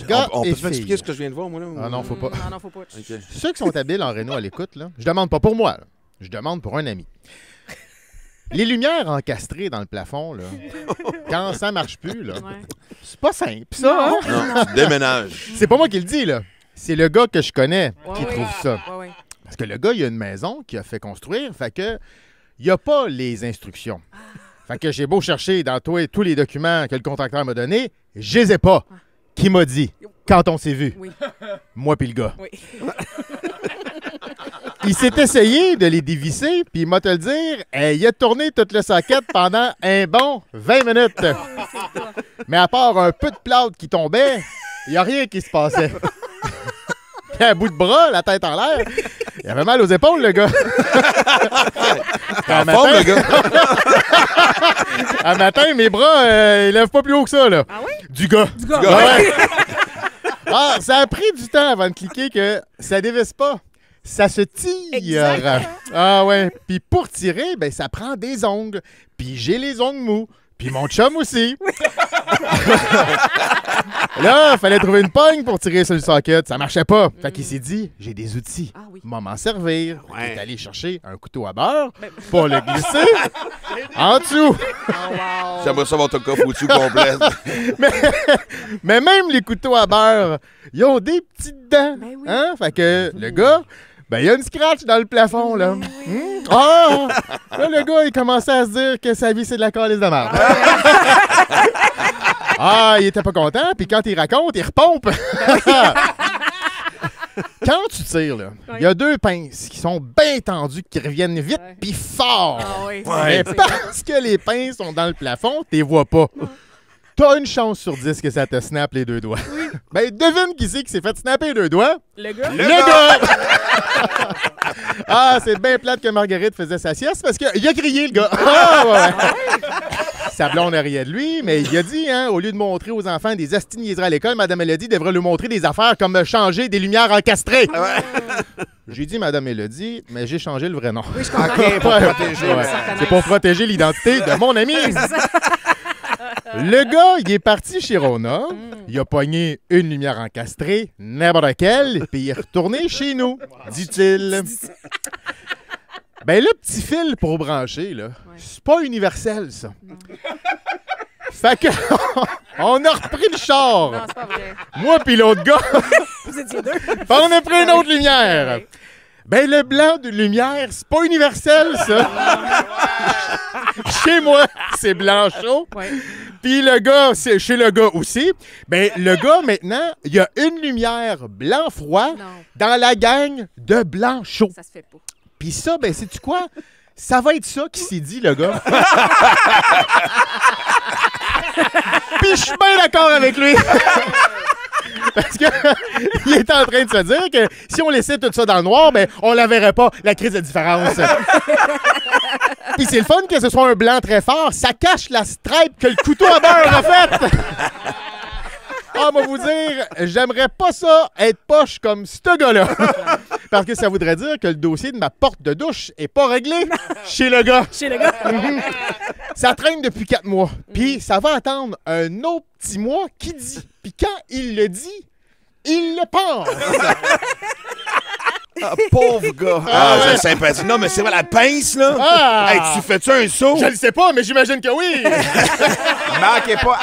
Gars On et peut se m'expliquer filles. ce que je viens de voir, moi, là? Ah non, faut pas. Non, faut pas. OK. Ceux qui sont habiles en réno à l'écoute, là, je demande pas pour moi, là. Je demande pour un ami. Les lumières encastrées dans le plafond, là, quand ça marche plus, là, Ouais. c'est pas simple, ça. Hein? Non, déménage. C'est pas moi qui le dis, là. C'est le gars que je connais qui Ouais, trouve ça. Ouais, ouais. Parce que le gars, il a une maison qu'il a fait construire, fait que il a pas les instructions. Fait que j'ai beau chercher dans tous les documents que le contracteur m'a donnés, je les ai pas. Qui m'a dit, quand on s'est vu, Oui. moi puis le gars. Oui. Il s'est essayé de les dévisser, puis il m'a te le dire, il a tourné toute le socket pendant un bon 20 minutes. Mais à part un peu de plâtre qui tombait, il n'y a rien qui se passait. Puis un bout de bras, la tête en l'air, il avait mal aux épaules, le gars. En forme, le gars. Un matin, mes bras, ils lèvent pas plus haut que ça, là. Ah oui? Du gars. Du gars. Ouais. Ah, ça a pris du temps avant de cliquer que ça dévisse pas. Ça se tire. Exactement. Ah ouais. Puis pour tirer, ben ça prend des ongles. Puis j'ai les ongles mous. Puis mon chum aussi. Là, il fallait trouver une pogne pour tirer sur le socket. Ça marchait pas. Fait qu'il s'est dit, j'ai des outils. Ah oui. Moi m'en servir. Ouais. Il est allé chercher un couteau à beurre pour le glisser en dessous. Oh, wow. J'aimerais savoir ton coffre au-dessus complet. Mais même les couteaux à beurre, ils ont des petites dents. Ben oui. Hein? Fait que le gars, ben il y a une scratch dans le plafond, là. Ah! Là, le gars, il commençait à se dire que sa vie, c'est de la calice de merde. Ah, il était pas content, puis quand il raconte, il repompe. Quand tu tires, là, il y a deux pinces qui sont bien tendues, qui reviennent vite Ouais. puis fort. Ah oui. Mais C'est parce que les pinces sont dans le plafond, tu les vois pas. T'as une chance sur 10 que ça te snappe les deux doigts. Ben, devine qui c'est qui s'est fait snapper les deux doigts. Le gars? Le gars! Ah, c'est bien plate que Marguerite faisait sa sieste parce qu'il a crié, le gars. Ah, ouais. Sa blonde riait de lui, mais il a dit, hein, au lieu de montrer aux enfants des astiniaiseries à l'école, Madame Mélodie devrait lui montrer des affaires comme changer des lumières encastrées. J'ai dit Madame Mélodie, mais j'ai changé le vrai nom. Oui, je comprends. OK, pour Ouais. protéger. Ouais. C'est pour protéger l'identité de mon ami. Le gars, il est parti chez Rona, il a pogné une lumière encastrée, n'importe quelle, puis il est retourné chez nous, dit-il. Ben, le petit fil pour brancher, là, c'est pas universel, ça. Fait que, on a repris le char, Non, c'est pas vrai. moi puis l'autre gars, Vous étiez deux. puis on a pris une autre lumière. Ben, le blanc de lumière, c'est pas universel, ça. Chez moi, c'est blanc chaud. Ouais. Puis le gars, c'est chez le gars aussi. Ben, le gars, maintenant, il y a une lumière blanc froid Non, dans la gang de blanc chaud. ça se fait pas. Puis ça, ben, sais-tu quoi? Ça va être ça qui s'est dit, le gars. Puis je suis bien d'accord avec lui. Parce que il est en train de se dire que si on laissait tout ça dans le noir, ben on la verrait pas, la crise de différence. Puis c'est le fun que ce soit un blanc très fort, ça cache la stripe que le couteau à beurre a faite. Ah, moi vous dire, j'aimerais pas ça être poche comme ce gars-là. Parce que ça voudrait dire que le dossier de ma porte de douche est pas réglé chez le gars. Chez le gars. Ça traîne depuis 4 mois. Puis ça va attendre un autre petit mois qui dit. Puis quand il le dit, il le pense. Ah, pauvre gars. Ah, c'est sympathique. Non, mais c'est vrai, la pince, là. Ah! Hey, tu fais-tu un saut? Je le sais pas, mais j'imagine que oui. Manquez pas.